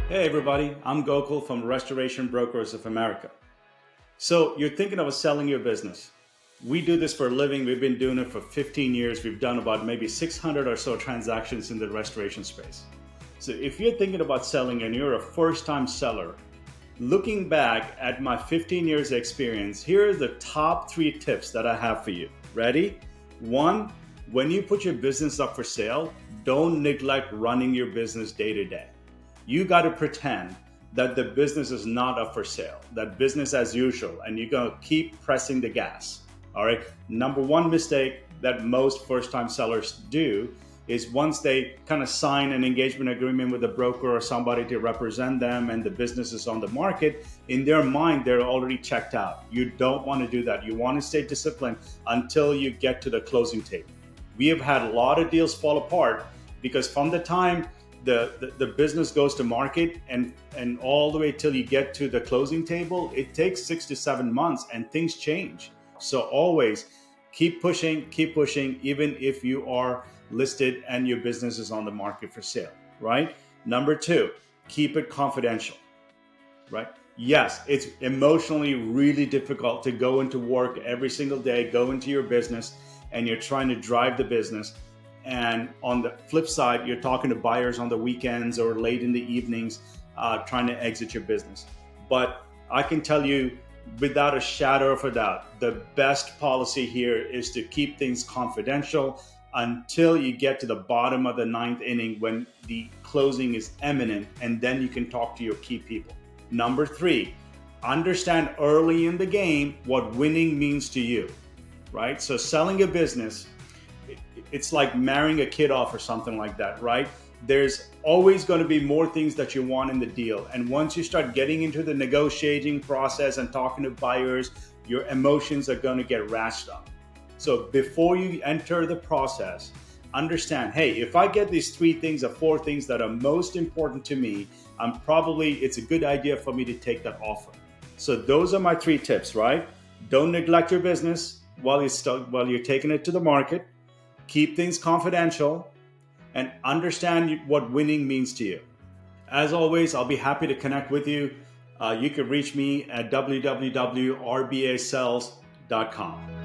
Hey everybody, I'm Gokul from Restoration Brokers of America. So you're thinking of selling your business. We do this for a living. We've been doing it for 15 years. We've done about maybe 600 or so transactions in the restoration space. So if you're thinking about selling and you're a first-time seller, looking back at my 15 years experience, here are the top 3 tips that I have for you. Ready? 1, when you put your business up for sale, don't neglect running your business day to day. You got to pretend that the business is not up for sale, that business as usual, and you're going to keep pressing the gas. All right. Number one mistake that most first time sellers do is once they kind of sign an engagement agreement with a broker or somebody to represent them and the business is on the market, in their mind, they're already checked out. You don't want to do that. You want to stay disciplined until you get to the closing table. We have had a lot of deals fall apart because from the time the business goes to market and all the way till you get to the closing table, it takes 6 to 7 months and things change. So always keep pushing, even if you are listed and your business is on the market for sale, right? Number 2, keep it confidential, right? Yes, it's emotionally really difficult to go into work every single day, go into your business, and you're trying to drive the business. And on the flip side, you're talking to buyers on the weekends or late in the evenings, trying to exit your business. But I can tell you without a shadow of a doubt, the best policy here is to keep things confidential until you get to the bottom of the 9th inning when the closing is imminent, and then you can talk to your key people. Number 3, understand early in the game what winning means to you, right? So selling a business, it's like marrying a kid off or something like that, right? There's always going to be more things that you want in the deal. And once you start getting into the negotiating process and talking to buyers, your emotions are going to get ratcheted up. So before you enter the process, understand, hey, if I get these 3 things or 4 things that are most important to me, it's a good idea for me to take that offer. So those are my 3 tips, right? Don't neglect your business while you're taking it to the market. Keep things confidential and understand what winning means to you. As always, I'll be happy to connect with you. You can reach me at www.rbasells.com.